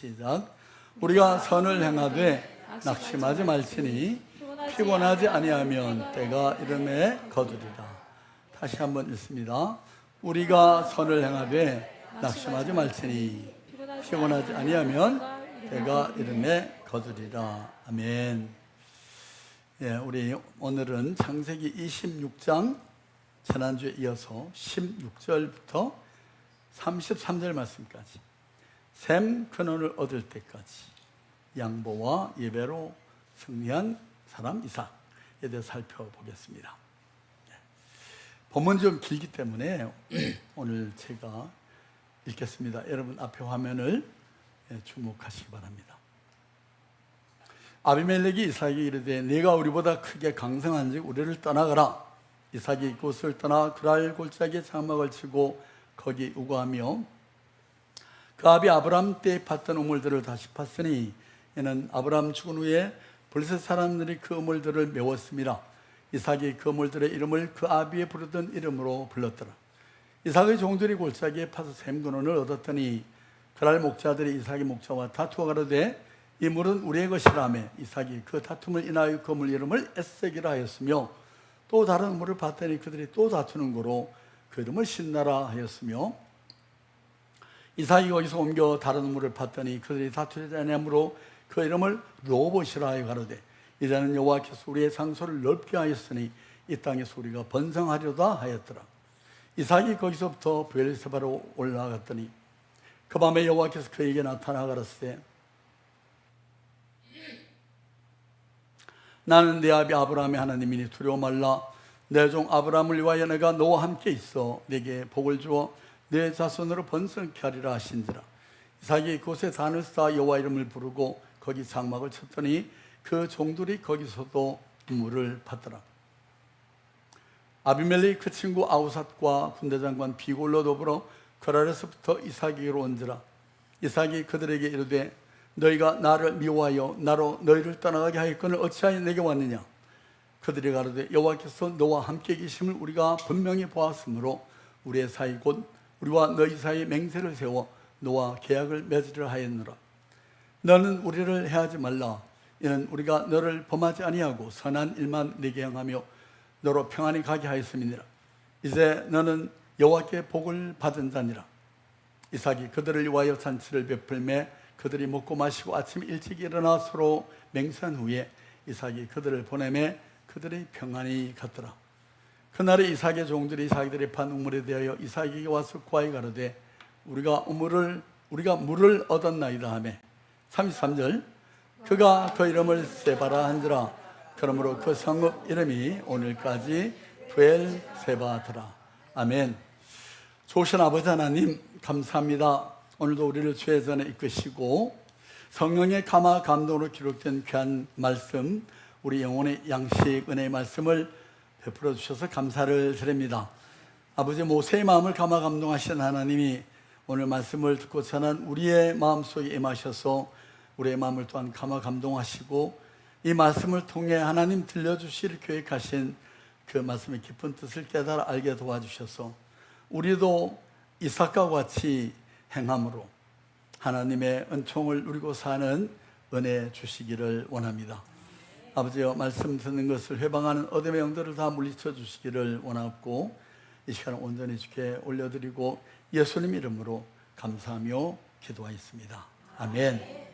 시작. 우리가 선을 행하되 낙심하지 말지니 피곤하지 아니하면 때가 이름에 거두리라. 다시 한번 읽습니다. 우리가 선을 행하되 낙심하지 말지니 피곤하지 아니하면 때가 이름에 거두리라. 아멘. 예, 우리 오늘은 창세기 26장 지난주에 이어서 16절부터 33절 말씀까지 셈 근원을 얻을 때까지 양보와 예배로 승리한 사람 이삭에 대해 살펴보겠습니다. 본문이 좀 길기 때문에 오늘 제가 읽겠습니다. 여러분 앞에 화면을 주목하시기 바랍니다. 아비멜렉이 이삭에게 이르되 네가 우리보다 크게 강성한즉 우리를 떠나가라. 이삭이 그곳을 떠나 그랄 골짜기에 장막을 치고 거기 우거하며 그 아비 아브람 때에 팠던 우물들을 다시 팠으니 이는 아브람 죽은 후에 블레셋 사람들이 그 우물들을 메웠습니다. 이삭이 그 우물들의 이름을 그 아비에 부르던 이름으로 불렀더라. 이삭의 종들이 골짜기에 파서 셈 근원을 얻었더니 그랄 목자들이 이삭의 목자와 다투어 가로되 이 물은 우리의 것이라며 이삭이 그 다툼을 인하여 그 물 이름을 에색이라 하였으며 또 다른 물을 봤더니 그들이 또 다투는 거로 그 이름을 신나라 하였으며 이삭이 거기서 옮겨 다른 물을 봤더니 그들이 다투지 아니하므로 그 이름을 로봇이라 하여 가로되 이제는 여호와께서 우리의 장소를 넓게 하였으니 이 땅의 소리가 번성하려다 하였더라. 이삭이 거기서부터 브엘세바로 올라갔더니 그 밤에 여호와께서 그에게 나타나 가라사대 나는 내 아비 아브라함의 하나님이니 두려워 말라. 내 종 아브라함을 위하여 내가 너와 함께 있어 내게 복을 주어 내 자손으로 번성케 하리라 하신지라. 이삭이 그곳에 단을 쌓아 여호와 이름을 부르고 거기 장막을 쳤더니 그 종들이 거기서도 물을 받더라. 아비멜렉이 그 친구 아우삿과 군대장관 비골로 더불어 그랄에서부터 이삭에게로 온지라. 이삭이 그들에게 이르되 너희가 나를 미워하여 나로 너희를 떠나가게 하였거늘 어찌하여 내게 왔느냐. 그들이 가로되 여호와께서 너와 함께 계심을 우리가 분명히 보았으므로 우리의 사이 곧 우리와 너희 사이에 맹세를 세워 너와 계약을 맺으려 하였노라. 너는 우리를 해하지 말라. 이는 우리가 너를 범하지 아니하고 선한 일만 내게 행하며 너로 평안히 가게 하였음이니라. 이제 너는 여호와께 복을 받은 자니라. 이삭이 그들을 위하여 잔치를 베풀매 그들이 먹고 마시고 아침 일찍 일어나 서로 맹세한 후에 이삭이 그들을 보내매 그들이 평안히 갔더라. 그날에 이삭의 종들이 자기들의 판 우물에 대하여 이삭에게 와서 구하여 가로되 우리가 물을 얻었나이다 하매 33절 그가 그 이름을 세바라 한지라. 그러므로 그 성읍 이름이 오늘까지 브엘세바더라. 아멘. 좋으신 아버지 하나님 감사합니다. 오늘도 우리를 주의 전에 이끄시고 성령의 감화 감동으로 기록된 귀한 말씀 우리 영혼의 양식 은혜의 말씀을 베풀어 주셔서 감사를 드립니다. 아버지 모세의 마음을 감화 감동하신 하나님이 오늘 말씀을 듣고 전한 우리의 마음속에 임하셔서 우리의 마음을 또한 감화 감동하시고 이 말씀을 통해 하나님 들려주실 계획하신 그 말씀의 깊은 뜻을 깨달아 알게 도와주셔서 우리도 이삭과 같이 행함으로 하나님의 은총을 누리고 사는 은혜 주시기를 원합니다. 아버지여 말씀 듣는 것을 회방하는 어둠의 영들을 다 물리쳐 주시기를 원하고 이 시간을 온전히 주께 올려드리고 예수님 이름으로 감사하며 기도하였습니다. 아멘.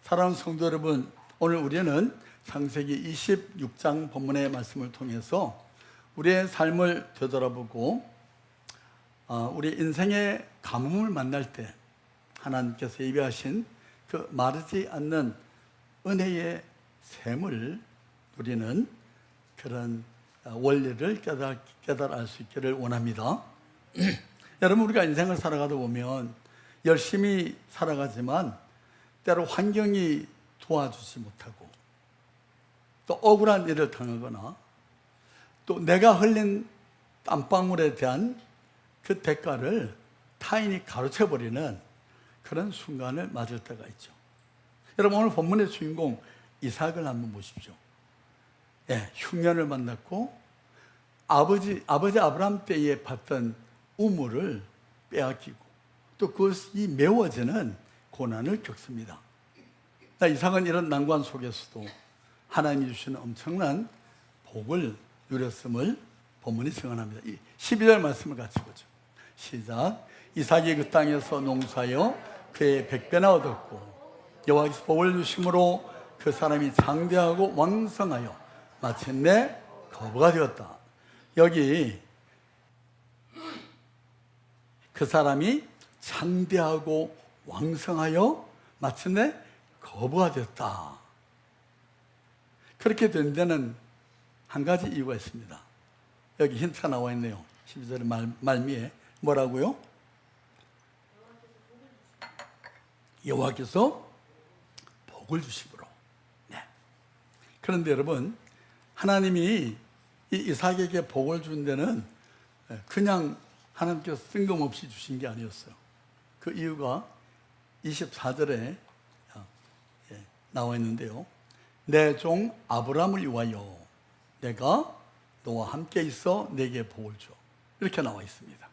사랑하는 성도 여러분, 오늘 우리는 창세기 26장 본문의 말씀을 통해서 우리의 삶을 되돌아보고 우리 인생의 가뭄을 만날 때 하나님께서 예비하신 그 마르지 않는 은혜의 샘을 누리는 그런 원리를 깨달아 알 수 있기를 원합니다. 여러분 우리가 인생을 살아가다 보면 열심히 살아가지만 때로 환경이 도와주지 못하고 또 억울한 일을 당하거나 또 내가 흘린 땀방울에 대한 그 대가를 타인이 가로채버리는 그런 순간을 맞을 때가 있죠. 여러분 오늘 본문의 주인공 이삭을 한번 보십시오. 흉년을 만났고 아버지 아브라함 때에 봤던 우물을 빼앗기고 또 그것이 메워지는 고난을 겪습니다. 이삭은 이런 난관 속에서도 하나님이 주시는 엄청난 복을 누렸음을 본문이 증언합니다. 12절 말씀을 같이 보죠. 시작. 이삭이 그 땅에서 농사하여 그의 100배나 얻었고 여호와께서 복을 주심으로 그 사람이 장대하고 왕성하여 마침내 거부가 되었다. 여기 그 사람이 장대하고 왕성하여 마침내 거부가 되었다. 그렇게 된 데는 한 가지 이유가 있습니다. 여기 힌트가 나와 있네요. 12절 말미에 뭐라고요? 여호와께서 복을 주심으로. 네. 그런데 여러분, 하나님이 이 이삭에게 복을 준 데는 그냥 하나님께서 뜬금없이 주신 게 아니었어요. 그 이유가 24절에 나와 있는데요. 내 종 아브라함을 위하여 내가 너와 함께 있어 내게 복을 줘. 이렇게 나와 있습니다.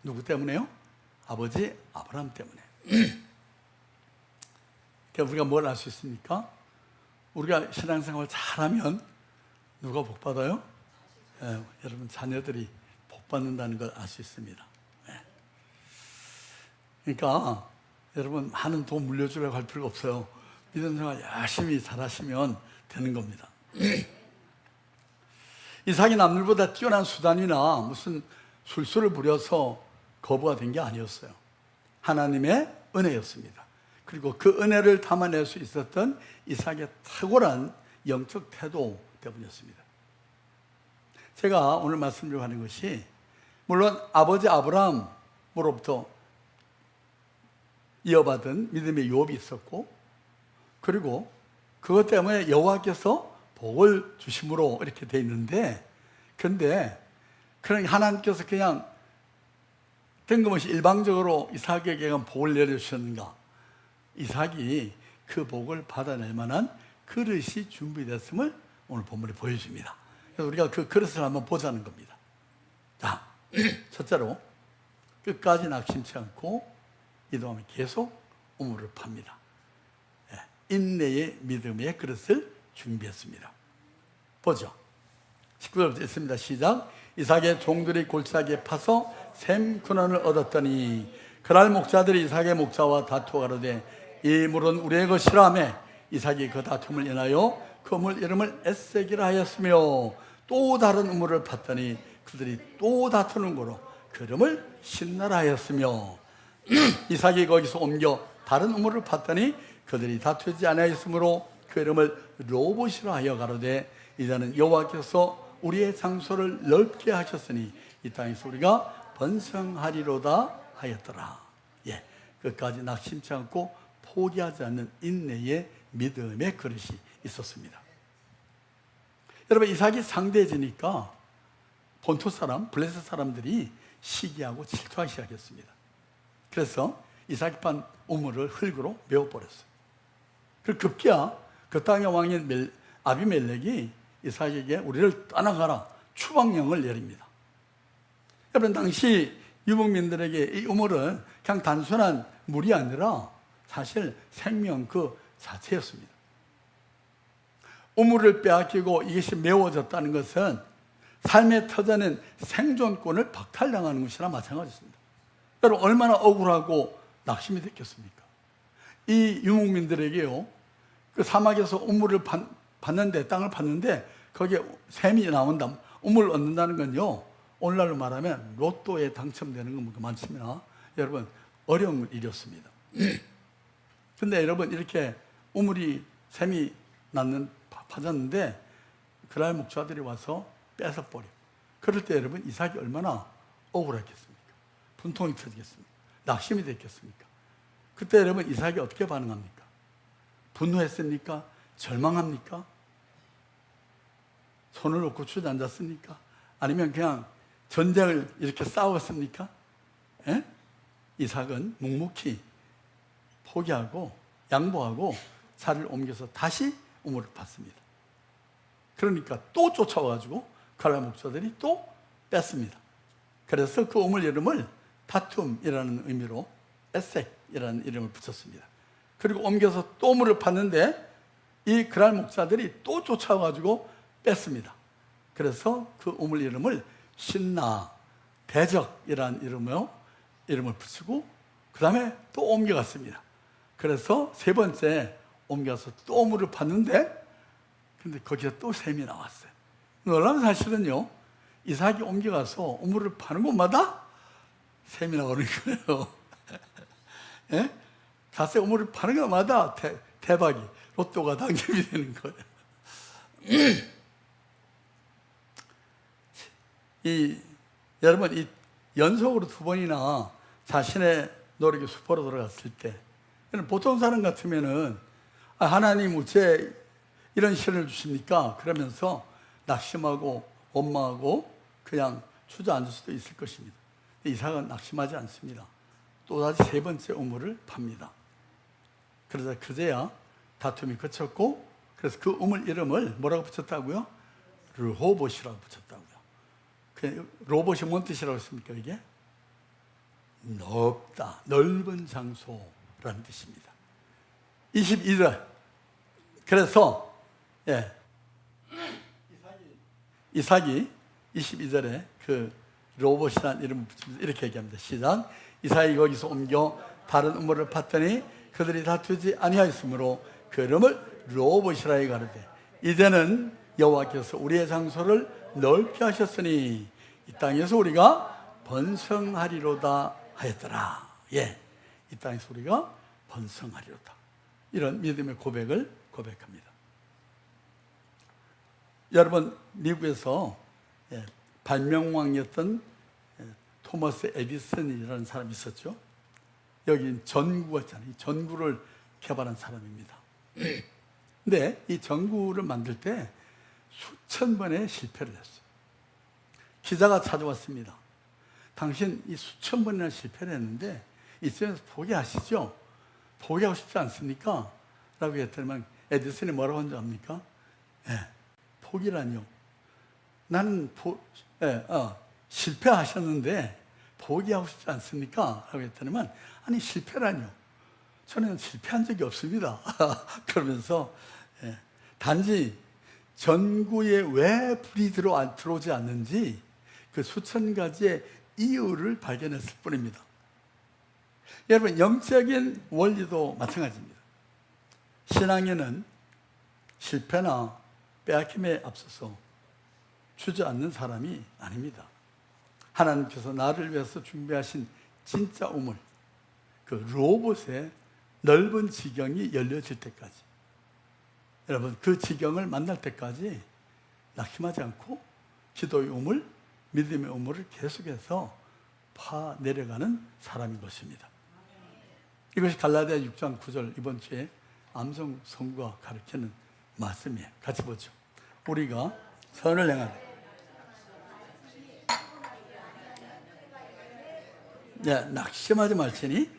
누구 때문에요? 아버지 아브라함 때문에. 그러니까 우리가 뭘 알 수 있습니까? 우리가 신앙생활 잘하면 누가 복 받아요? 여러분 자녀들이 복 받는다는 걸 알 수 있습니다. 그러니까 여러분 많은 돈 물려주려고 할 필요가 없어요. 믿음 생활 열심히 잘하시면 되는 겁니다. 이삭이 남들보다 뛰어난 수단이나 무슨 술수를 부려서 거부가 된 게 아니었어요. 하나님의 은혜였습니다. 그리고 그 은혜를 담아낼 수 있었던 이삭의 탁월한 영적 태도 때문이었습니다. 제가 오늘 말씀드리려고 하는 것이 물론 아버지 아브라함으로부터 이어받은 믿음의 유업이 있었고 그리고 그것 때문에 여호와께서 복을 주심으로 이렇게 돼 있는데 그런데 하나님께서 그냥 뜬금없이 일방적으로 이삭에게만 복을 내려주셨는가? 이삭이 그 복을 받아낼 만한 그릇이 준비됐음을 오늘 본문이 보여줍니다. 그래서 우리가 그 그릇을 한번 보자는 겁니다. 자, 첫째로 끝까지 낙심치 않고 이동하면 계속 우물을 팝니다. 인내의 믿음의 그릇을 준비했습니다. 보죠. 19절부터 읽습니다. 시작. 이삭의 종들이 골짜기에 파서 샘 근원을 얻었더니 그날 목자들이 이삭의 목자와 다투어 가로되 이 물은 우리의 것이라 하매 이삭이 그 다툼을 인하여 그 물 이름을 에세기라 하였으며 또 다른 우물을 팠더니 그들이 또 다투는 거로 그 이름을 신나라 하였으며 이삭이 거기서 옮겨 다른 우물을 팠더니 그들이 다투지 아니하였으므로 그 이름을 로봇이라 하여 가로되 이제는 여호와께서 우리의 장소를 넓게 하셨으니 이 땅에서 우리가 번성하리로다 하였더라. 끝까지 낙심치 않고 포기하지 않는 인내의 믿음의 그릇이 있었습니다. 여러분 이삭이 상대해지니까 본토 사람, 블레셋 사람들이 시기하고 질투하기 시작했습니다. 그래서 이삭이 판 우물을 흙으로 메워버렸어요. 그 급기야 그 땅의 왕인 아비멜렉이 이삭에게 우리를 떠나가라 추방령을 내립니다. 여러분 당시 유목민들에게 이 우물은 그냥 단순한 물이 아니라 사실 생명 그 자체였습니다. 우물을 빼앗기고 이것이 메워졌다는 것은 삶의 터전인 생존권을 박탈당하는 것이나 마찬가지입니다. 여러분 얼마나 억울하고 낙심이 됐겠습니까? 이 유목민들에게요 그 사막에서 우물을 봤는데 땅을 팠는데 거기에 샘이 나온다 우물을 얻는다는 건요 오늘날로 말하면 로또에 당첨되는 건 많습니다. 여러분 어려운 일이었습니다. 근데 여러분 이렇게 우물이 샘이 파졌는데 그날 목자들이 와서 뺏어버려. 그럴 때 여러분 이삭이 얼마나 억울했겠습니까? 분통이 터지겠습니까? 낙심이 됐겠습니까? 그때 여러분 이삭이 어떻게 반응합니까? 분노했습니까? 절망합니까? 손을 놓고 주저앉았습니까? 아니면 그냥 전쟁을 이렇게 싸웠습니까? 이삭은 묵묵히 포기하고 양보하고 자리를 옮겨서 다시 우물을 팠습니다. 그러니까 또 쫓아와가지고 가라 목자들이 또 뺐습니다. 그래서 그 우물 이름을 다툼이라는 의미로 에색 대적이라는 이름을 붙였습니다. 그리고 옮겨서 또 우물을 팠는데 이 그랄 목자들이 또 쫓아와가지고 뺐습니다. 그래서 그 우물 이름을 신나 대적이라는 이름을 붙이고 그 다음에 또 옮겨갔습니다. 그래서 세 번째 옮겨서 또 우물을 팠는데 근데 거기서 또 샘이 나왔어요. 놀라운 사실은요, 이삭이 옮겨가서 우물을 파는 곳마다 샘이 나오는 거예요. 예? 가서 우물을 파는 곳마다 대박이, 로또가 당첨이 되는 거예요. 여러분, 이 연속으로 두 번이나 자신의 노력이 수포로 들어갔을 때, 보통 사람 같으면은 하나님 어째 이런 시련을 주십니까? 그러면서 낙심하고 원망하고 그냥 주저앉을 수도 있을 것입니다. 이삭은 낙심하지 않습니다. 또다시 세 번째 우물을 팝니다. 그러자 그제야 다툼이 그쳤고, 그래서 그 우물 이름을 뭐라고 붙였다고요? 르호봇이라고 붙였다고요. 로봇이 뭔 뜻이라고 했습니까? 이게 넓다, 넓은 장소라는 뜻입니다. 22절. 그래서 이삭이 22절에 그 로봇이라는 이름을 붙이면서 이렇게 얘기합니다. 시작. 이삭이 거기서 옮겨 다른 우물을 팠더니 그들이 다투지 아니하였으므로 그 이름을 로봇이라 가르되 이제는 여호와께서 우리의 장소를 넓게 하셨으니 이 땅에서 우리가 번성하리로다 하였더라. 이 땅에서 우리가 번성하리로다. 이런 믿음의 고백을 고백합니다. 여러분, 미국에서 발명왕이었던 토머스 에디슨이라는 사람이 있었죠. 여기 전구가 있잖아요. 이 전구를 개발한 사람입니다. 근데 이 전구를 만들 때 수천 번의 실패를 했어요. 기자가 찾아왔습니다. 당신 이 수천 번이나 실패를 했는데 이쯤에서 포기하시죠? 포기하고 싶지 않습니까? 라고 했더니 에디슨이 뭐라고 한지 압니까? 포기라뇨. 나는 실패하셨는데 포기하고 싶지 않습니까? 라고 했더니만 아니 실패라뇨. 저는 실패한 적이 없습니다. 그러면서 단지 전구에 왜 불이 들어오지 않는지 그 수천 가지의 이유를 발견했을 뿐입니다. 여러분, 영적인 원리도 마찬가지입니다. 신앙에는 실패나 빼앗김에 앞서서 주저앉는 사람이 아닙니다. 하나님께서 나를 위해서 준비하신 진짜 우물, 그 로봇의 넓은 지경이 열려질 때까지, 여러분 그 지경을 만날 때까지 낙심하지 않고 기도의 우물, 믿음의 우물을 계속해서 파 내려가는 사람인 것입니다. 이것이 갈라디아 6장 9절 이번 주에 암송 선구가 가르치는 말씀이에요. 같이 보죠. 우리가 선을 행하되 낙심하지 말지니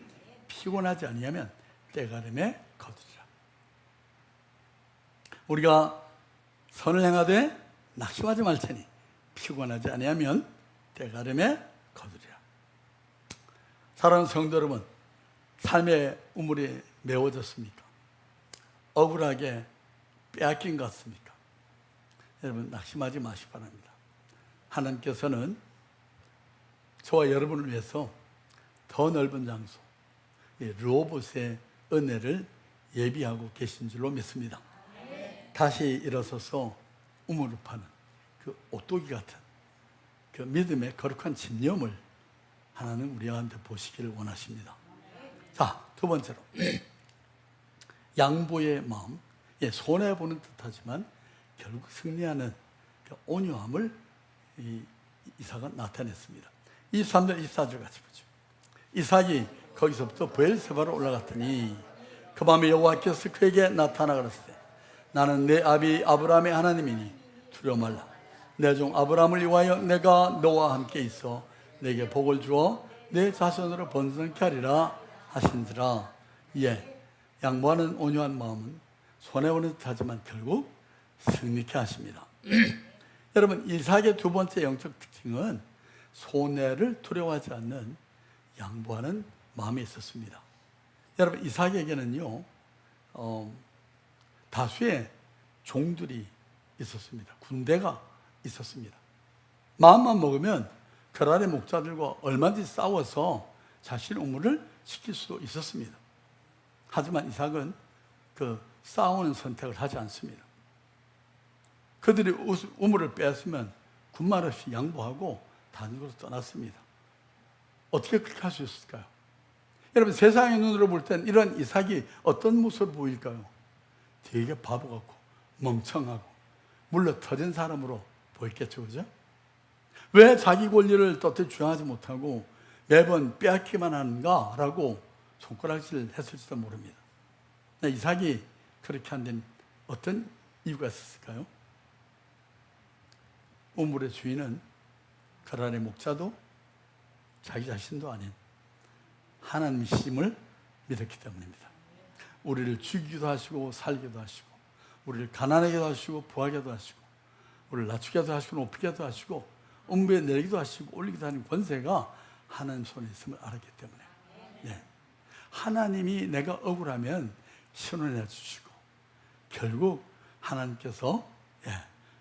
피곤하지 아니하면 때가름에 거두리라. 우리가 선을 행하되 낙심하지 말지니 피곤하지 아니하면 때가름에 거두리라. 사랑하는 성도 여러분, 삶의 우물이 메워졌습니까? 억울하게 빼앗긴 것 같습니까? 여러분, 낙심하지 마시기 바랍니다. 하나님께서는 저와 여러분을 위해서 더 넓은 장소, 로봇의 은혜를 예비하고 계신 줄로 믿습니다. 다시 일어서서 우물을 파는 그 오뚜기 같은 그 믿음의 거룩한 집념을 하나님 우리한테 보시기를 원하십니다. 자, 두 번째로 양보의 마음, 손해보는 듯하지만 결국 승리하는 그 온유함을 이삭은 나타냈습니다. 23절 24절 같이 보죠. 이삭이 거기서부터 브엘세바로 올라갔더니 그 밤에 여호와께서 그에게 나타나 가라사대 나는 내 아비 아브라함의 하나님이니 두려워 말라. 내 종 아브라함을 위하여 내가 너와 함께 있어 내게 복을 주어 내 자손으로 번성케 하리라 하신지라. 양보하는 온유한 마음은 손해보는 듯하지만 결국 승리케 하십니다. 여러분, 이삭의 두 번째 영적 특징은 손해를 두려워하지 않는 양보하는 마음이 있었습니다. 여러분 이삭에게는요 다수의 종들이 있었습니다. 군대가 있었습니다. 마음만 먹으면 그랄의 목자들과 얼마든지 싸워서 자신 우물을 지킬 수도 있었습니다. 하지만 이삭은 그 싸우는 선택을 하지 않습니다. 그들이 우물을 빼앗으면 군말 없이 양보하고 다른 곳으로 떠났습니다. 어떻게 그렇게 할 수 있을까요? 여러분 세상의 눈으로 볼 땐 이런 이삭이 어떤 모습을 보일까요? 되게 바보 같고 멍청하고 물러 터진 사람으로 보였겠죠, 그죠? 왜 자기 권리를 떳떳이 주장하지 못하고 매번 빼앗기만 하는가라고 손가락질 했을지도 모릅니다. 이삭이 그렇게 한 데는 어떤 이유가 있었을까요? 우물의 주인은 그랄의 목자도 자기 자신도 아닌 하나님이심을 믿었기 때문입니다. 우리를 죽이기도 하시고 살기도 하시고 우리를 가난하게도 하시고 부하게도 하시고 우리를 낮추게도 하시고 높이게도 하시고 음부에 내리기도 하시고 올리기도 하는 권세가 하나님 손에 있음을 알았기 때문에 네. 하나님이 내가 억울하면 신원해 주시고 결국 하나님께서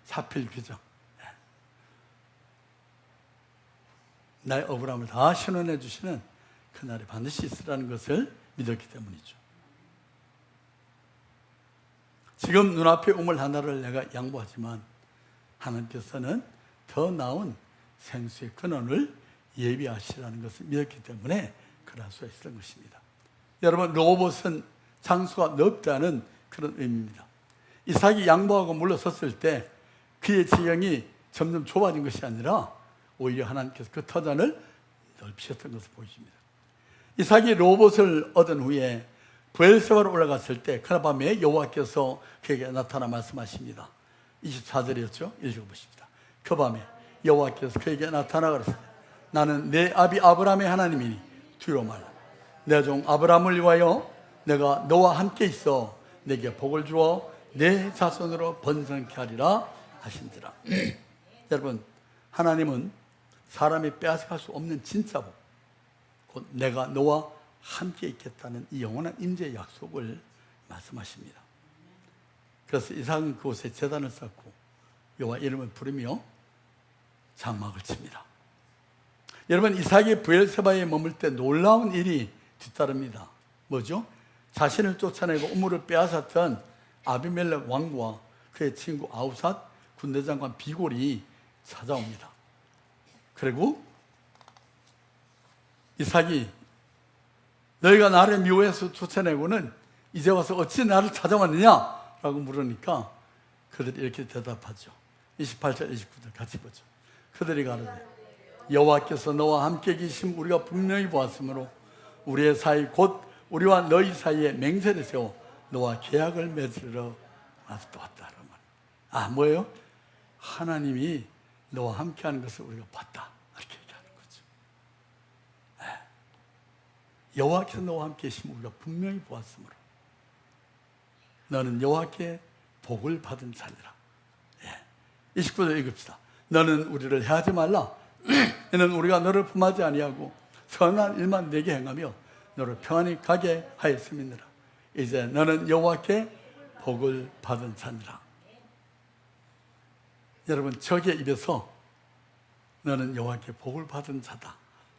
사필 규정 나의 억울함을 다 신원해 주시는 그날이 반드시 있으라는 것을 믿었기 때문이죠. 지금 눈앞에 우물 하나를 내가 양보하지만 하나님께서는 더 나은 생수의 근원을 예비하시라는 것을 믿었기 때문에 그럴 수가 있었던 것입니다. 여러분 로봇은 장수가 넓다는 그런 의미입니다. 이삭이 양보하고 물러섰을 때 그의 지경이 점점 좁아진 것이 아니라 오히려 하나님께서 그 터전을 넓히셨던 것을 보여줍니다. 이삭이 로봇을 얻은 후에 브엘세바로 올라갔을 때 그날 밤에 여호와께서 그에게 나타나 말씀하십니다. 24절이었죠? 읽어보십니다. 그 밤에 여호와께서 그에게 나타나 그러셨다. 나는 내 아비 아브라함의 하나님이니 두려워 말라. 내 종 아브라함을 위하여 내가 너와 함께 있어 내게 복을 주어 내 자손으로 번성케 하리라 하신지라. 여러분 하나님은 사람이 빼앗아갈 수 없는 진짜 복, 곧 내가 너와 함께 있겠다는 이 영원한 임재의 약속을 말씀하십니다. 그래서 이삭은 그곳에 제단을 쌓고 여호와 이름을 부르며 장막을 칩니다. 여러분 이삭이 브엘세바에 머물 때 놀라운 일이 뒤따릅니다. 뭐죠? 자신을 쫓아내고 우물을 빼앗았던 아비멜렉 왕과 그의 친구 아우삿 군대장관 비골이 찾아옵니다. 그리고 이삭이 너희가 나를 미워해서 쫓아내고는 이제 와서 어찌 나를 찾아왔느냐? 라고 물으니까 그들이 이렇게 대답하죠. 28절 29절 같이 보죠. 그들이 가로되 여호와께서 너와 함께 계심 우리가 분명히 보았으므로 우리의 사이 곧 우리와 너희 사이에 맹세를 세워 너와 계약을 맺으러 왔다. 뭐예요? 하나님이 너와 함께하는 것을 우리가 봤다. 이렇게 얘기하는 거죠. 여호와께서 너와 함께 계심을 우리가 분명히 보았으므로 너는 여호와께 복을 받은 자니라. 29절 읽읍시다. 너는 우리를 해하지 말라. 이는 우리가 너를 품하지 아니하고 선한 일만 내게 행하며 너를 평안히 가게 하였음이니라. 이제 너는 여호와께 복을 받은 자니라. 여러분 적의 입에서 너는 여호와께 복을 받은 자다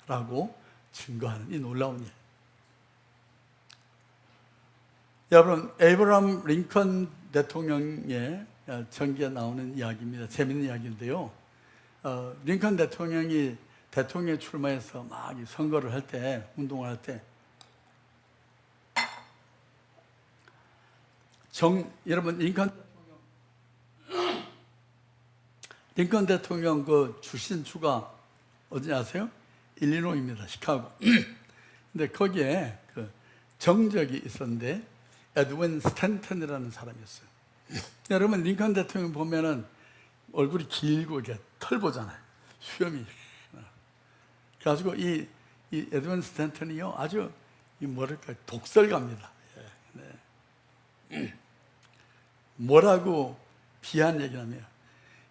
라고 증거하는 이 놀라운 일. 여러분 에이브러함 링컨 대통령의 전기에 나오는 이야기입니다. 재밌는 이야기인데요. 링컨 대통령이 대통령에 출마해서 막 선거를 할 때, 운동을 할 때 여러분 링컨 대통령 그 출신주가 어디 아세요? 일리노이입니다. 시카고. 근데 거기에 그 정적이 있었는데 에드윈 스탠턴이라는 사람이었어요. 여러분 링컨 대통령 보면은 얼굴이 길고 이렇게 털 보잖아요. 수염이. 그래가지고 이 에드윈 스탠턴이요 아주 뭐랄까 독설가입니다. 네. 뭐라고 비하한 얘기냐면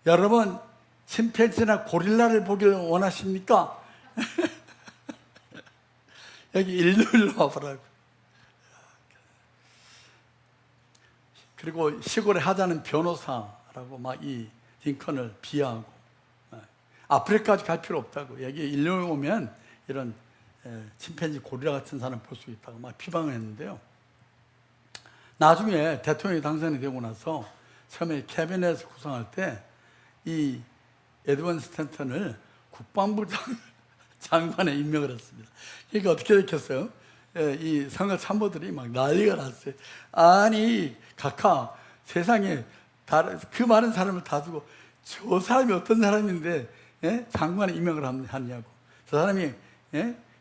여러분 침팬지나 고릴라를 보기를 원하십니까? 여기 일로 와보라고. 그리고 시골에 하자는 변호사라고 막 이 링컨을 비하하고, 아프리카까지 갈 필요 없다고, 여기 일본에 오면 이런 침팬지 고릴라 같은 사람 볼 수 있다고 막 비방을 했는데요. 나중에 대통령이 당선이 되고 나서 처음에 캐비넷을 구성할 때 이 에드먼 스탠턴을 국방부 장관에 임명을 했습니다. 그러니까 어떻게 됐겠어요? 이 선거 참모들이 막 난리가 났어요. 아니 각하 세상에 그 많은 사람을 다 두고 저 사람이 어떤 사람인데 장관에 임명을 하냐고. 저 사람이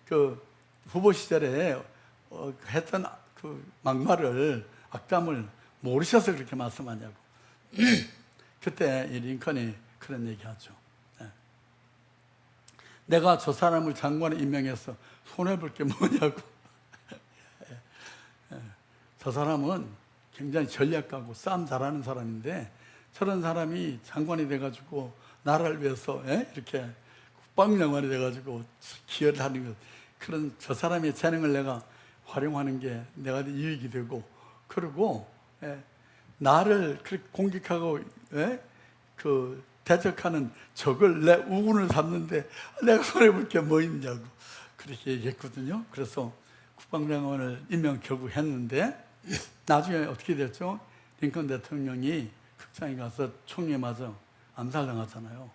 그 후보 시절에 했던 그 막말을, 악담을 모르셔서 그렇게 말씀하냐고. 그때 이 링컨이 그런 얘기하죠. 내가 저 사람을 장관에 임명해서 손해볼 게 뭐냐고. 저 사람은 굉장히 전략가고 싸움 잘하는 사람인데 저런 사람이 장관이 돼가지고 나라를 위해서 이렇게 국방장관이 돼가지고 기여를 하는 것, 그런 저 사람의 재능을 내가 활용하는 게 내가 이익이 되고, 그리고 나를 그렇게 공격하고 그 대적하는 적을 내 우군을 삼는데 내가 손해볼 게 뭐 있냐고 그렇게 얘기했거든요. 그래서 국방장관을 임명 결국 했는데 나중에 어떻게 됐죠? 링컨 대통령이 극장에 가서 총에 맞아 암살당하잖아요.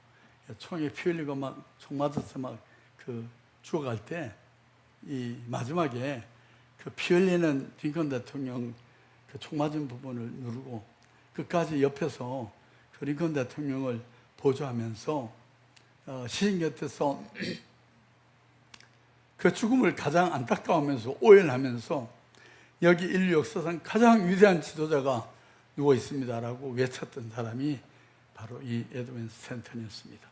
총에 피 흘리고 막 총 맞아서 막 그 죽어갈 때 이 마지막에 그 피 흘리는 링컨 대통령 그 총 맞은 부분을 누르고 끝까지 옆에서 그 링컨 대통령을 보조하면서 시신 곁에서 그 죽음을 가장 안타까워하면서 오열하면서 여기 인류 역사상 가장 위대한 지도자가 누워 있습니다라고 외쳤던 사람이 바로 이 에드먼 스탠턴이었습니다.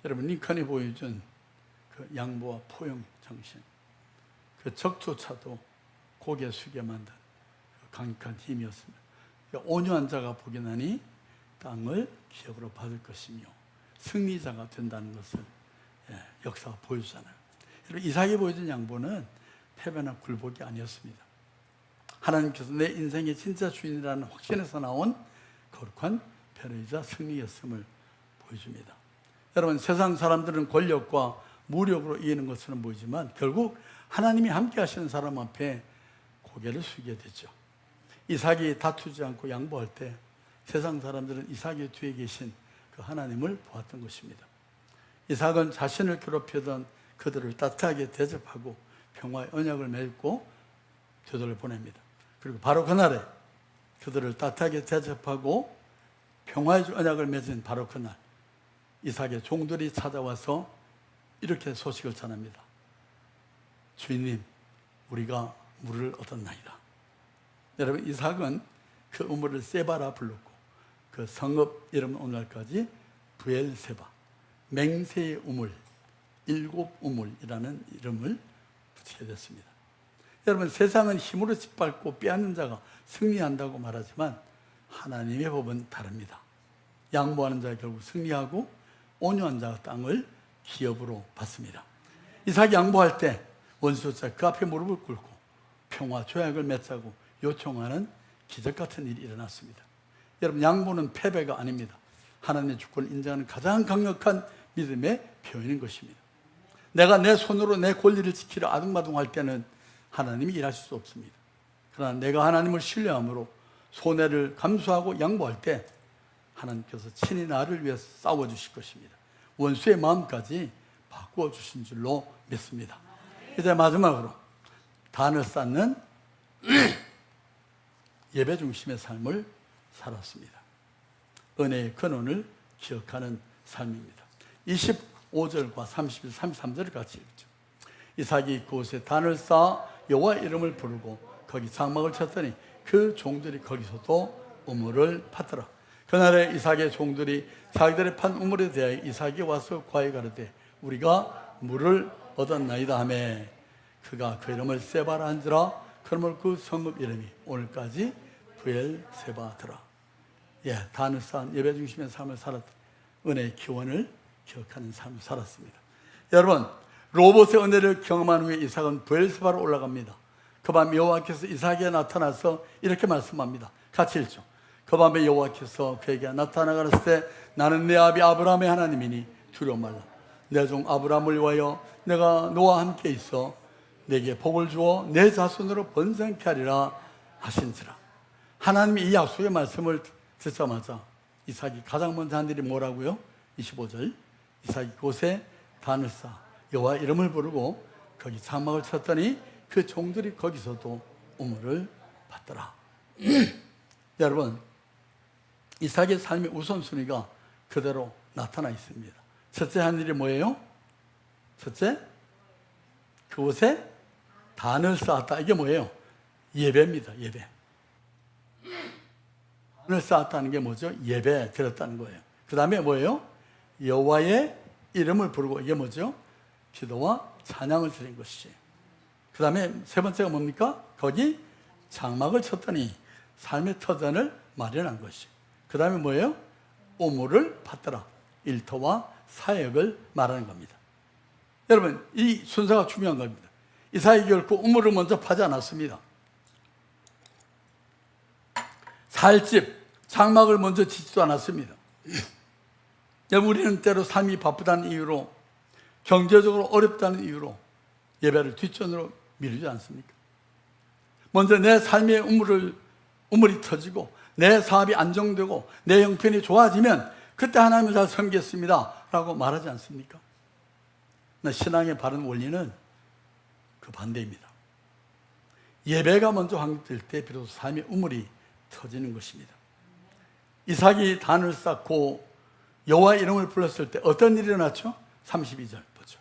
여러분, 링컨이 보여준 그 양보와 포용 정신, 그 적조차도 고개 숙여 만든 강력한 힘이었습니다. 온유한 자가 복이 나니 땅을 기업으로 받을 것이며 승리자가 된다는 것을 역사가 보여주잖아요. 여러분, 이삭이 보여준 양보는 패배나 굴복이 아니었습니다. 하나님께서 내 인생의 진짜 주인이라는 확신에서 나온 거룩한 배려이자 승리였음을 보여줍니다. 여러분, 세상 사람들은 권력과 무력으로 이기는 것처럼 보이지만 결국 하나님이 함께 하시는 사람 앞에 고개를 숙이게 되죠. 이삭이 다투지 않고 양보할 때 세상 사람들은 이삭의 뒤에 계신 그 하나님을 보았던 것입니다. 이삭은 자신을 괴롭히던 그들을 따뜻하게 대접하고 평화의 언약을 맺고 되돌려 보냅니다. 그리고 바로 그날에 그들을 따뜻하게 대접하고 평화의 언약을 맺은 바로 그날 이삭의 종들이 찾아와서 이렇게 소식을 전합니다. 주인님, 우리가 물을 얻었나이다. 여러분, 이삭은 그 우물을 세바라 불렀고 그 성읍 이름은 오늘날까지 부엘세바, 맹세의 우물, 일곱 우물이라는 이름을 붙이게 됐습니다. 여러분, 세상은 힘으로 짓밟고 빼앗는 자가 승리한다고 말하지만 하나님의 법은 다릅니다. 양보하는 자가 결국 승리하고 온유한 자가 땅을 기업으로 받습니다. 이삭이 양보할 때 원수자 그 앞에 무릎을 꿇고 평화 조약을 맺자고 요청하는 기적 같은 일이 일어났습니다. 여러분, 양보는 패배가 아닙니다. 하나님의 주권을 인정하는 가장 강력한 믿음의 표현인 것입니다. 내가 내 손으로 내 권리를 지키려 아둥바둥할 때는 하나님이 일하실 수 없습니다. 그러나 내가 하나님을 신뢰함으로 손해를 감수하고 양보할 때 하나님께서 친히 나를 위해 싸워주실 것입니다. 원수의 마음까지 바꾸어 주신 줄로 믿습니다. 이제 마지막으로 단을 쌓는 예배 중심의 삶을 살았습니다. 은혜의 근원을 기억하는 삶입니다. 25절과 30절, 33절을 같이 읽죠. 이삭이 그곳에 단을 쌓아 여호와 이름을 부르고 거기 장막을 쳤더니 그 종들이 거기서도 우물을 파더라. 그날에 이삭의 종들이 자기들의 판 우물에 대하여 이삭이 와서 과에 가르되 우리가 물을 얻었나이다 하매 그가 그 이름을 세바라 한지라. 그러므로 그 성읍 이름이 오늘까지 부엘세바더라. 단을 쌓은 예배 중심의 삶을 살았다. 은혜의 기원을 기억하는 삶을 살았습니다. 여러분, 로봇의 은혜를 경험한 후에 이삭은 부엘세바로 올라갑니다. 그 밤 여호와께서 이삭에게 나타나서 이렇게 말씀합니다. 같이 읽죠. 그 밤에 여호와께서 그에게 나타나 가라사대 나는 내 아비 아브라함의 하나님이니 두려워 말라. 내 종 아브라함을 위하여 내가 너와 함께 있어 내게 복을 주어 내 자손으로 번성케 하리라 하신지라. 하나님이 이 약속의 말씀을 듣자마자 이삭이 가장 먼저 한 일이 뭐라고요? 25절. 이삭이 그곳에 단을 쌓아 여호와 이름을 부르고 거기 장막을 쳤더니 그 종들이 거기서도 우물을 받더라. 여러분, 이삭의 삶의 우선순위가 그대로 나타나 있습니다. 첫째 한 일이 뭐예요? 첫째, 그곳에 단을 쌓았다. 이게 뭐예요? 예배입니다. 예배. 단을 쌓았다는 게 뭐죠? 예배 드렸다는 거예요. 그 다음에 뭐예요? 여호와의 이름을 부르고, 이게 뭐죠? 기도와 찬양을 드린 것이지. 그 다음에 세 번째가 뭡니까? 거기 장막을 쳤더니 삶의 터전을 마련한 것이. 그 다음에 뭐예요? 우물을 받더라. 일터와 사역을 말하는 겁니다. 여러분, 이 순서가 중요한 겁니다. 이삭이 결코 우물을 먼저 파지 않았습니다. 살 집, 장막을 먼저 짓지도 않았습니다. 여러분, 우리는 때로 삶이 바쁘다는 이유로, 경제적으로 어렵다는 이유로 예배를 뒷전으로 미루지 않습니까? 먼저 내 삶의 우물이 터지고 내 사업이 안정되고 내 형편이 좋아지면 그때 하나님을 잘 섬기겠습니다 라고 말하지 않습니까? 신앙의 바른 원리는 그 반대입니다. 예배가 먼저 확립될 때 비로소 삶의 우물이 터지는 것입니다. 이삭이 단을 쌓고 여호와의 이름을 불렀을 때 어떤 일이 일어났죠? 32절 보죠.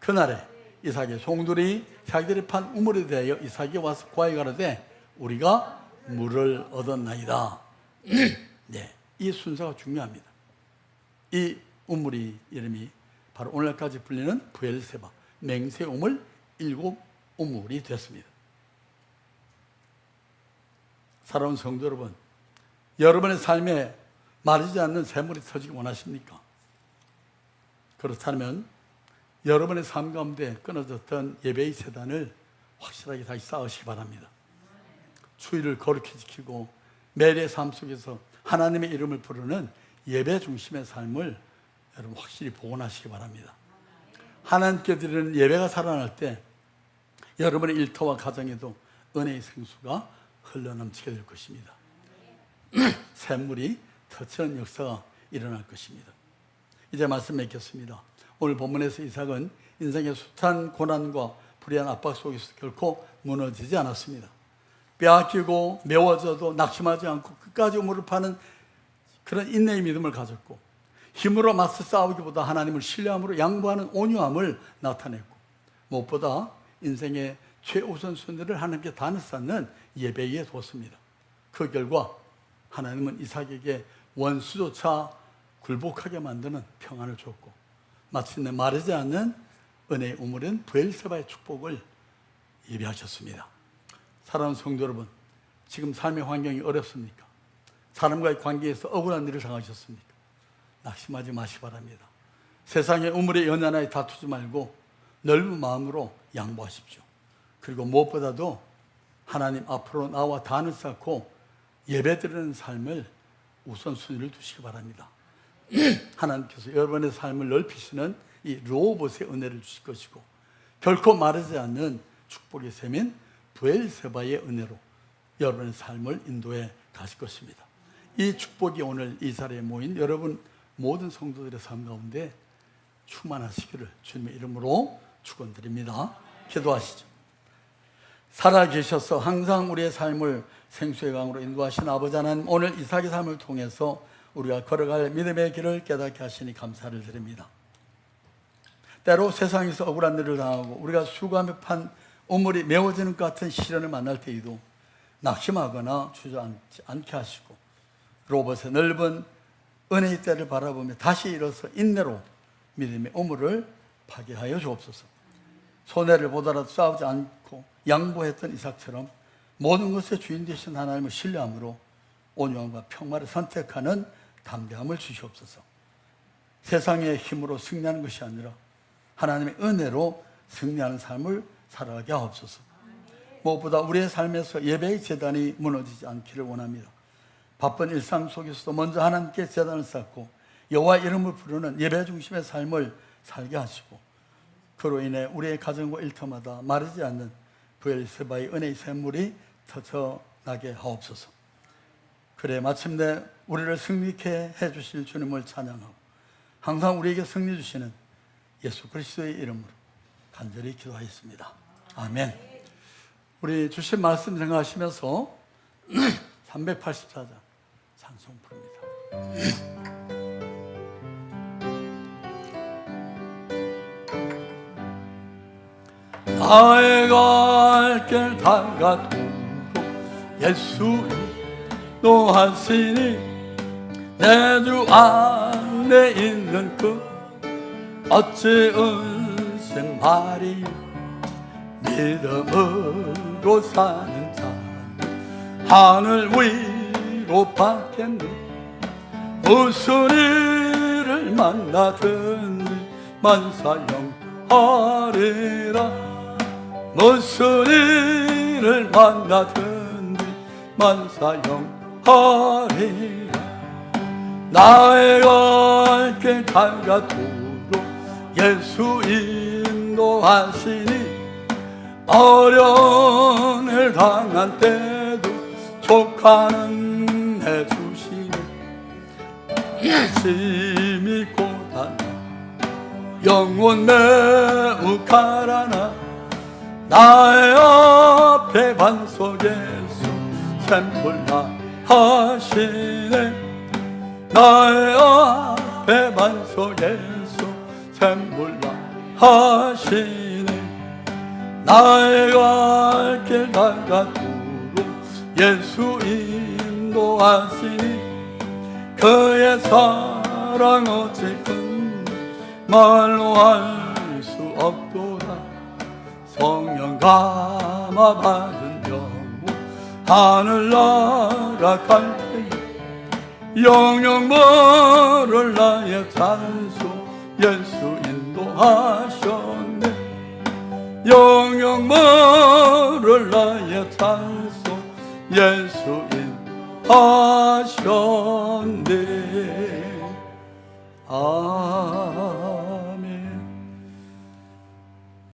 그날에 이삭의 종들이 자기들이 판 우물에 대하여 이삭이 와서 고하여 가로되 우리가 물을 얻었나이다. 네, 이 순서가 중요합니다. 이 우물이 이름이 바로 오늘까지 불리는 브엘세바, 맹세 우물 7우물이 됐습니다. 사랑하는 성도 여러분, 여러분의 삶에 마르지 않는 샘물이 터지기 원하십니까? 그렇다면 여러분의 삶 가운데 끊어졌던 예배의 재단을 확실하게 다시 쌓으시기 바랍니다. 주의를 거룩히 지키고 매일의 삶 속에서 하나님의 이름을 부르는 예배 중심의 삶을 여러분 확실히 복원하시기 바랍니다. 하나님께 드리는 예배가 살아날 때 여러분의 일터와 가정에도 은혜의 생수가 흘러넘치게 될 것입니다. 샘물이 터치는 역사가 일어날 것입니다. 이제 말씀 맺겠습니다. 오늘 본문에서 이삭은 인생의 숱한 고난과 불의한 압박 속에서 결코 무너지지 않았습니다. 빼앗기고 메워져도 낙심하지 않고 끝까지 우물을 파는 그런 인내의 믿음을 가졌고, 힘으로 맞서 싸우기보다 하나님을 신뢰함으로 양보하는 온유함을 나타냈고, 무엇보다 인생의 최우선순위를 하나님께 단을 쌓는 예배에 뒀습니다. 그 결과 하나님은 이삭에게 원수조차 굴복하게 만드는 평안을 줬고, 마침내 마르지 않는 은혜의 우물인 브엘세바의 축복을 예비하셨습니다. 사랑하는 성도 여러분, 지금 삶의 환경이 어렵습니까? 사람과의 관계에서 억울한 일을 당하셨습니까? 낙심하지 마시기 바랍니다. 세상의 우물에 연연하게 다투지 말고 넓은 마음으로 양보하십시오. 그리고 무엇보다도 하나님 앞으로 나와 단을 쌓고 예배드리는 삶을 우선순위를 두시기 바랍니다. 하나님께서 여러분의 삶을 넓히시는 이 르호봇의 은혜를 주실 것이고, 결코 마르지 않는 축복의 샘인 브엘세바의 은혜로 여러분의 삶을 인도해 가실 것입니다. 이 축복이 오늘 이 자리에 모인 여러분 모든 성도들의 삶 가운데 충만하시기를 주님의 이름으로 축원드립니다. 기도하시죠. 살아계셔서 항상 우리의 삶을 생수의 강으로 인도하신 아버지 하나님, 오늘 이삭의 삶을 통해서 우리가 걸어갈 믿음의 길을 깨닫게 하시니 감사를 드립니다. 때로 세상에서 억울한 일을 당하고 우리가 수고하며 판 우물이 메워지는 것 같은 시련을 만날 때에도 낙심하거나 주저앉지 않게 하시고, 로봇의 넓은 은혜의 때를 바라보며 다시 일어서 인내로 믿음의 우물을 파게 하여 주옵소서. 손해를 보더라도 싸우지 않고 양보했던 이삭처럼 모든 것의 주인 되신 하나님을 신뢰함으로 온유함과 평화를 선택하는 담대함을 주시옵소서. 세상의 힘으로 승리하는 것이 아니라 하나님의 은혜로 승리하는 삶을 살아가게 하옵소서. 무엇보다 우리의 삶에서 예배의 제단이 무너지지 않기를 원합니다. 바쁜 일상 속에서도 먼저 하나님께 제단을 쌓고 여호와 이름을 부르는 예배 중심의 삶을 살게 하시고, 그로 인해 우리의 가정과 일터마다 마르지 않는 브엘세바의 은혜의 샘물이 터져나게 하옵소서. 그래 마침내 우리를 승리케 해주실 주님을 찬양하고 항상 우리에게 승리 주시는 예수 그리스도의 이름으로 간절히 기도하였습니다. 아멘. 우리 주신 말씀 생각하시면서 384장 찬송 부릅니다. 나의 갈 길 다가도록 예수 인도하시니 내 주 안에 있는 그 어찌 의심하리. 믿음으로 사는 자 하늘 위로 받겠네. 무슨 일을 만나든지 만사형하리라. 무슨 일을 만나든지 만사형하리라. 나의 갈 길 다가도록 예수 인도하시니 어려운 일 당한 때도 족하는 해주시니 심히 고단한 영혼 매우 가라나. 나의 앞에 반석에서 샘물나 하시네. 나의 앞에 반석에서 샘물나 하시네. 나의 갈 길 다가도록 예수 인도하시니 그의 사랑 어찌 큰 말로 할 수 없도다. 성령 감화 받은 영혼 하늘 날아갈 때에 영영 모를 나의 찬송 예수 인도하셨네. 영영 모를 나의 찬송 예수 인도하셨네.